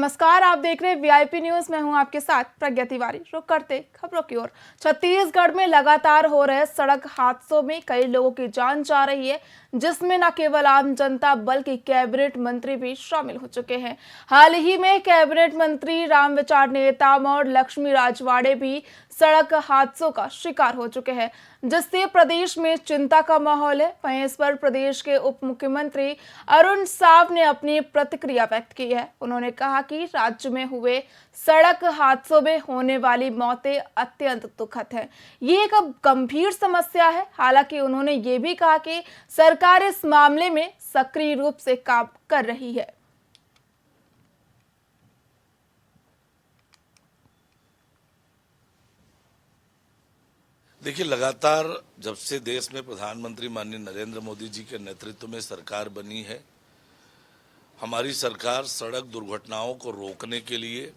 नमस्कार, आप देख रहे हैं वीआईपी न्यूज। मैं हूं आपके साथ प्रज्ञा तिवारी। रुक करते खबरों की ओर। छत्तीसगढ़ में लगातार हो रहे सड़क हादसों में कई लोगों की जान जा रही है, जिसमें न केवल आम जनता बल्कि कैबिनेट मंत्री भी शामिल हो चुके हैं। हाल ही में कैबिनेट मंत्री रामविचार नेताम और लक्ष्मी राजवाड़े भी सड़क हादसों का शिकार हो चुके हैं, जिससे प्रदेश में चिंता का माहौल है। वहीं इस पर प्रदेश के उप मुख्यमंत्री अरुण साव ने अपनी प्रतिक्रिया व्यक्त की है। उन्होंने कहा कि राज्य में हुए सड़क हादसों में होने वाली मौतें अत्यंत दुखद है। ये एक गंभीर समस्या है। हालांकि उन्होंने ये भी कहा कि सरकार इस मामले में सक्रिय रूप से काम कर रही है। देखिए, लगातार जब से देश में प्रधानमंत्री माननीय नरेंद्र मोदी जी के नेतृत्व में सरकार बनी है, हमारी सरकार सड़क दुर्घटनाओं को रोकने के लिए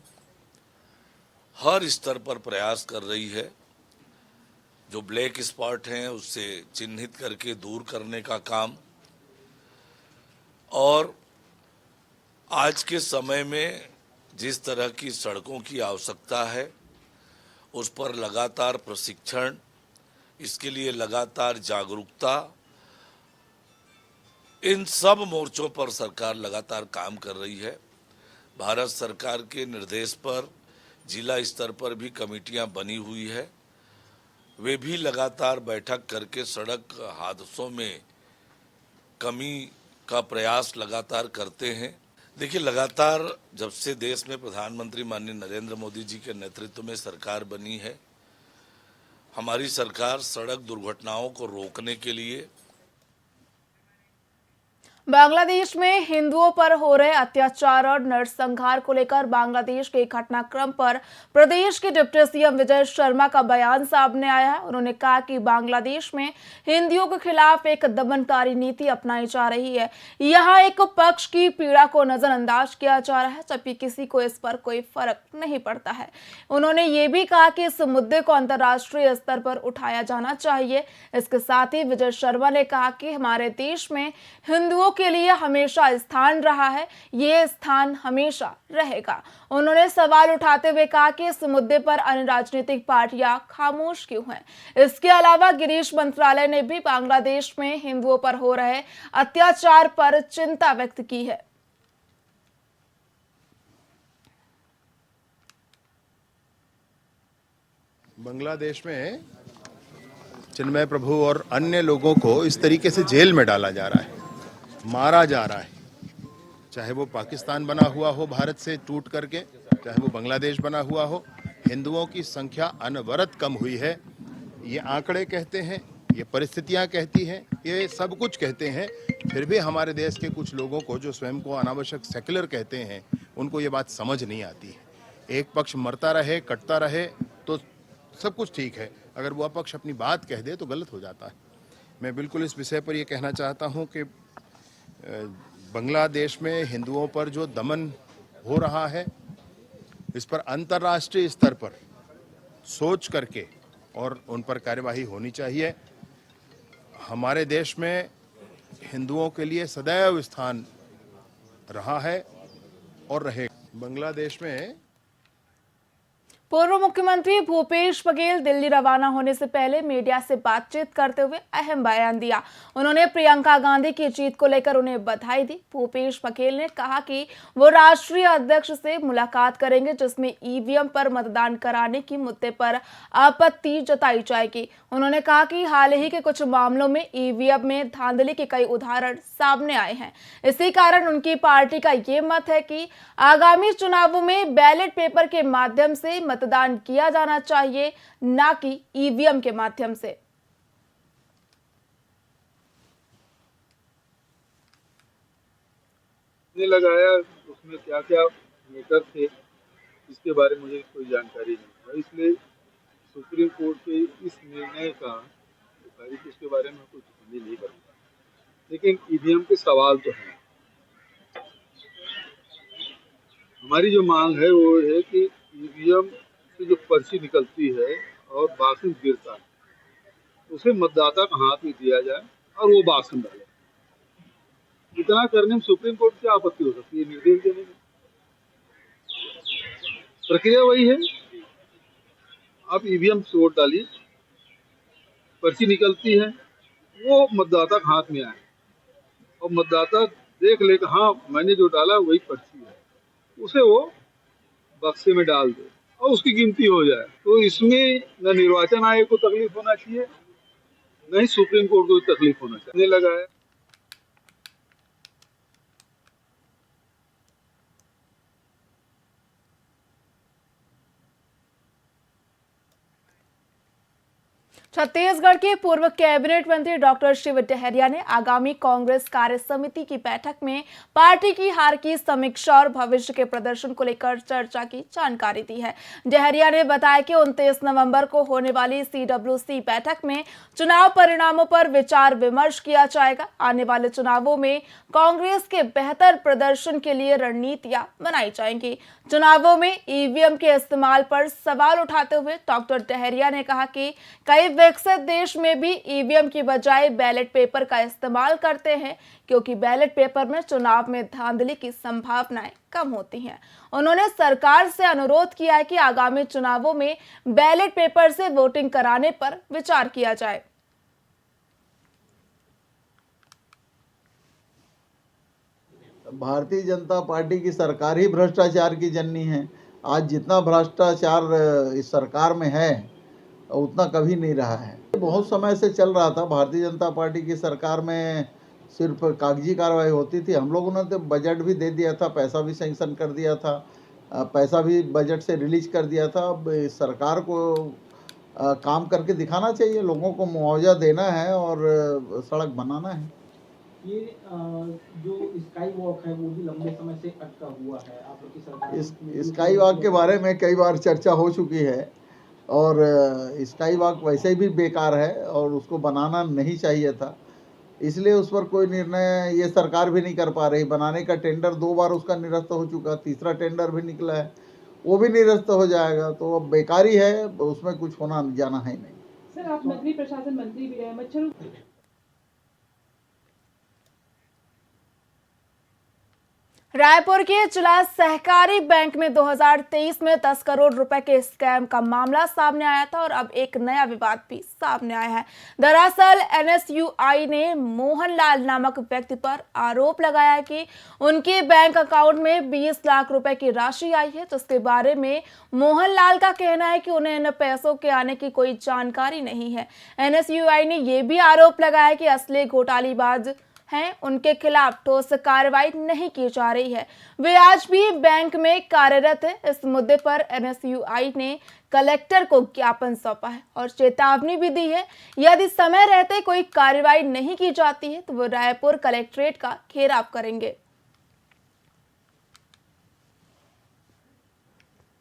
हर स्तर पर प्रयास कर रही है। जो ब्लैक स्पॉट हैं उससे चिन्हित करके दूर करने का काम, और आज के समय में जिस तरह की सड़कों की आवश्यकता है उस पर लगातार प्रशिक्षण, इसके लिए लगातार जागरूकता, इन सब मोर्चों पर सरकार लगातार काम कर रही है। भारत सरकार के निर्देश पर जिला स्तर पर भी कमेटियां बनी हुई है। वे भी लगातार बैठक करके सड़क हादसों में कमी का प्रयास लगातार करते हैं। देखिए, लगातार जब से देश में प्रधानमंत्री माननीय नरेंद्र मोदी जी के नेतृत्व में सरकार बनी है, हमारी सरकार सड़क दुर्घटनाओं को रोकने के लिए बांग्लादेश में हिंदुओं पर हो रहे अत्याचार और नरसंहार को लेकर बांग्लादेश के घटनाक्रम पर प्रदेश के डिप्टी सीएम विजय शर्मा का बयान सामने आया है। उन्होंने कहा कि बांग्लादेश में हिंदुओं के खिलाफ एक दमनकारी नीति अपनाई जा रही है। यहाँ एक पक्ष की पीड़ा को नजरअंदाज किया जा रहा है, जबकि किसी को इस पर कोई फर्क नहीं पड़ता है। उन्होंने ये भी कहा कि इस मुद्दे को अंतर्राष्ट्रीय स्तर पर उठाया जाना चाहिए। इसके साथ ही विजय शर्मा ने कहा कि हमारे देश में हिंदुओं के लिए हमेशा स्थान रहा है, ये स्थान हमेशा रहेगा। उन्होंने सवाल उठाते हुए कहा कि इस मुद्दे पर अन्य राजनीतिक पार्टियां खामोश क्यों हैं। इसके अलावा गिरीश मंत्रालय ने भी बांग्लादेश में हिंदुओं पर हो रहे अत्याचार पर चिंता व्यक्त की है। बांग्लादेश में चिन्मय प्रभु और अन्य लोगों को इस तरीके से जेल में डाला जा रहा है, मारा जा रहा है। चाहे वो पाकिस्तान बना हुआ हो भारत से टूट करके, चाहे वो बांग्लादेश बना हुआ हो, हिंदुओं की संख्या अनवरत कम हुई है। ये आंकड़े कहते हैं, ये परिस्थितियां कहती हैं, ये सब कुछ कहते हैं। फिर भी हमारे देश के कुछ लोगों को जो स्वयं को अनावश्यक सेक्युलर कहते हैं, उनको ये बात समझ नहीं आती है। एक पक्ष मरता रहे, कटता रहे तो सब कुछ ठीक है, अगर वो पक्ष अपनी बात कह दे तो गलत हो जाता है। मैं बिल्कुल इस विषय पर ये कहना चाहता हूँ कि बांग्लादेश में हिंदुओं पर जो दमन हो रहा है, इस पर अंतर्राष्ट्रीय स्तर पर सोच करके और उन पर कार्यवाही होनी चाहिए। हमारे देश में हिंदुओं के लिए सदैव स्थान रहा है और रहेगा। बांग्लादेश में पूर्व मुख्यमंत्री भूपेश बघेल दिल्ली रवाना होने से पहले मीडिया से बातचीत करते हुए अहम बयान दिया। उन्होंने प्रियंका गांधी की जीत को लेकर उन्हें बधाई दी। भूपेश बघेल ने कहा कि वो राष्ट्रीय अध्यक्ष से मुलाकात करेंगे, जिसमें ईवीएम पर मतदान कराने की मुद्दे पर आपत्ति जताई जाएगी। उन्होंने कहा कि हाल ही के कुछ मामलों में ईवीएम में धांधली के कई उदाहरण सामने आए हैं। इसी कारण उनकी पार्टी का ये मत है कि आगामी चुनावों में बैलेट पेपर के माध्यम से मतदान किया जाना चाहिए, ना कि ईवीएम के माध्यम से। लगाया उसमें क्या क्या मीटर थे, इसके बारे में मुझे कोई जानकारी नहीं है, इसलिए सुप्रीम कोर्ट के इस निर्णय का इसके बारे में कुछ टिप्पणी नहीं करूँगा। लेकिन ईवीएम के सवाल तो हैं। हमारी जो मांग है वो है कि ईवीएम से जो पर्ची निकलती है और बासन गिरता है, उसे मतदाता का हाथ में दिया जाए और वो बासन डाले। इतना करने में सुप्रीम कोर्ट की आपत्ति हो सकती है निर्देश देने में? प्रक्रिया वही है, आप ईवीएम से वोट डालिए, पर्ची निकलती है, वो मतदाता के हाथ में आए और मतदाता देख ले कि हाँ मैंने जो डाला वही पर्ची है, उसे वो बक्से में डाल दे और उसकी गिनती हो जाए। तो इसमें न निर्वाचन आयोग को तकलीफ होना चाहिए, न ही सुप्रीम कोर्ट को तकलीफ होना चाहिए। लगा है छत्तीसगढ़ के पूर्व कैबिनेट मंत्री डॉक्टर शिव डहरिया ने आगामी कांग्रेस कार्य समिति की बैठक में पार्टी की हार की समीक्षा और भविष्य के प्रदर्शन को लेकर चर्चा की जानकारी दी है। डहरिया ने बताया कि 29 नवंबर को होने वाली CWC बैठक में चुनाव परिणामों पर विचार विमर्श किया जाएगा। आने वाले चुनावों में कांग्रेस के बेहतर प्रदर्शन के लिए रणनीतियां बनाई जाएंगी। चुनावों में ईवीएम के इस्तेमाल पर सवाल उठाते हुए डॉक्टर डहरिया ने कहा कि कई विकसित देश में भी ईवीएम की बजाय बैलेट पेपर का इस्तेमाल करते हैं, क्योंकि बैलेट पेपर में चुनाव में धांधली की संभावनाएं कम होती हैं। उन्होंने सरकार से अनुरोध किया है कि आगामी चुनावों में बैलेट पेपर से वोटिंग कराने पर विचार किया जाए। भारतीय जनता पार्टी की सरकार ही भ्रष्टाचार की जननी है। आज जितना भ्रष्टाचार इस सरकार में है उतना कभी नहीं रहा है। बहुत समय से चल रहा था, भारतीय जनता पार्टी की सरकार में सिर्फ कागजी कार्रवाई होती थी। हम लोगों ने तो बजट भी दे दिया था, पैसा भी सैंक्शन कर दिया था, पैसा भी बजट से रिलीज कर दिया था। अब इस सरकार को काम करके दिखाना चाहिए, लोगों को मुआवजा देना है और सड़क बनाना है। ये जो स्काई वॉक है वो भी लंबे समय से अटका हुआ है आपकी सरकार। स्काई वॉक के बारे में कई बार चर्चा हो चुकी है और स्काई वॉक वैसे भी बेकार है और उसको बनाना नहीं चाहिए था, इसलिए उस पर कोई निर्णय ये सरकार भी नहीं कर पा रही। बनाने का टेंडर 2 बार उसका निरस्त हो चुका, तीसरा टेंडर भी निकला है, वो भी निरस्त हो जाएगा, तो अब बेकारी है, उसमें कुछ होना जाना है नहीं। सर, आप नगरीय प्रशासन मंत्री भी रहे, मच्छर रायपुर के जिला सहकारी बैंक में 2023 में 10 करोड़ रुपए के स्कैम का मामला सामने आया था और अब एक नया विवाद भी सामने आया है। दरअसल NSUI ने मोहनलाल नामक व्यक्ति पर आरोप लगाया है कि उनके बैंक अकाउंट में 20 लाख रुपए की राशि आई है, जिसके बारे में मोहनलाल का कहना है कि उन्हें इन पैसों के आने की कोई जानकारी नहीं है। NSUI ने यह भी आरोप लगाया कि असली घोटालीबाज हैं, उनके खिलाफ ठोस कार्रवाई नहीं की जा रही है। वे आज भी बैंक में कार्यरत है। इस मुद्दे पर NSUI ने कलेक्टर को ज्ञापन सौंपा है और चेतावनी भी दी है, यदि समय रहते कोई कार्रवाई नहीं की जाती है तो वो रायपुर कलेक्ट्रेट का घेराव करेंगे।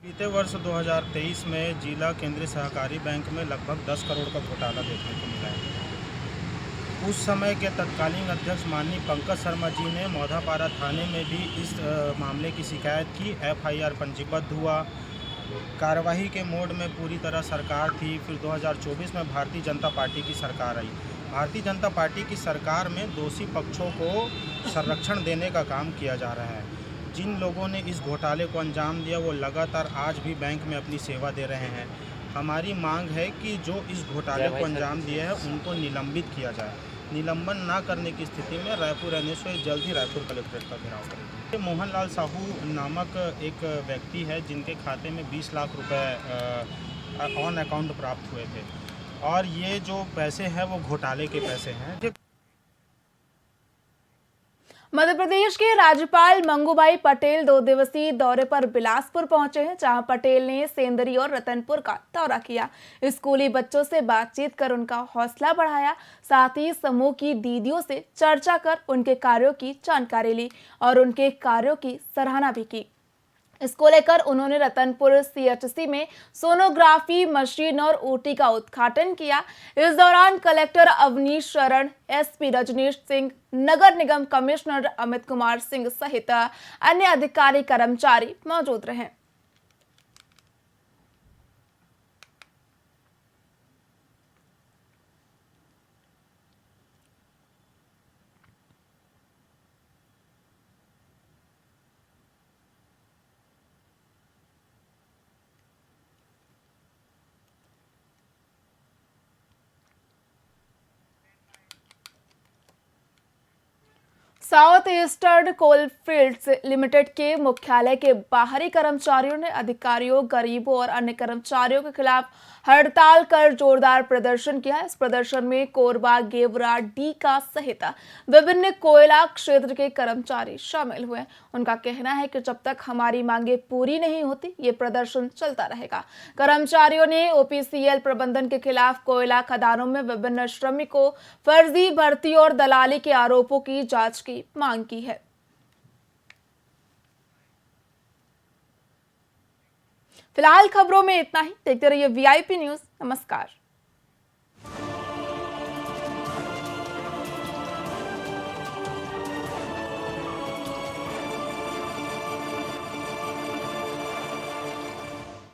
बीते वर्ष 2023 में जिला केंद्रीय सहकारी बैंक में लगभग 10 करोड़ का घोटाला देखने को मिला है। उस समय के तत्कालीन अध्यक्ष माननीय पंकज शर्मा जी ने मौधापारा थाने में भी इस मामले की शिकायत की। FIR पंजीबद्ध हुआ। कार्यवाही के मोड में पूरी तरह सरकार थी। फिर 2024 में भारतीय जनता पार्टी की सरकार आई। भारतीय जनता पार्टी की सरकार में दोषी पक्षों को संरक्षण देने का काम किया जा रहा है। जिन लोगों ने इस घोटाले को अंजाम दिया वो लगातार आज भी बैंक में अपनी सेवा दे रहे हैं। हमारी मांग है कि जो इस घोटाले को अंजाम दिया है उनको निलंबित किया जाए। निलंबन ना करने की स्थिति में रायपुर NSUI जल्द ही रायपुर कलेक्ट्रेट का घेराव करेगी। मोहनलाल साहू नामक एक व्यक्ति है जिनके खाते में 20 लाख रुपए ऑन अकाउंट प्राप्त हुए थे और ये जो पैसे हैं वो घोटाले के पैसे हैं। मध्य प्रदेश के राज्यपाल मंगूभाई पटेल 2 दिवसीय दौरे पर बिलासपुर पहुंचे हैं, जहां पटेल ने सेंदरी और रतनपुर का दौरा किया। स्कूली बच्चों से बातचीत कर उनका हौसला बढ़ाया, साथ ही समूह की दीदियों से चर्चा कर उनके कार्यों की जानकारी ली और उनके कार्यों की सराहना भी की। इसको लेकर उन्होंने रतनपुर CHC में सोनोग्राफी मशीन और OT का उद्घाटन किया। इस दौरान कलेक्टर अवनीश शरण, SP रजनीश सिंह, नगर निगम कमिश्नर अमित कुमार सिंह सहित अन्य अधिकारी कर्मचारी मौजूद रहे। साउथ ईस्टर्न कोलफील्ड्स लिमिटेड के मुख्यालय के बाहरी कर्मचारियों ने अधिकारियों, गरीबों और अन्य कर्मचारियों के खिलाफ हड़ताल कर जोरदार प्रदर्शन किया। इस प्रदर्शन में कोरबा, गेवरा, डीका सहित विभिन्न कोयला क्षेत्र के कर्मचारी शामिल हुए। उनका कहना है कि जब तक हमारी मांगे पूरी नहीं होती, ये प्रदर्शन चलता रहेगा। कर्मचारियों ने ओपीसीएल प्रबंधन के खिलाफ कोयला खदानों में विभिन्न श्रमिकों, फर्जी भर्ती और दलाली के आरोपों की जांच की मांग की है। फिलहाल खबरों में इतना ही। देखते रहिए वीआईपी न्यूज। नमस्कार।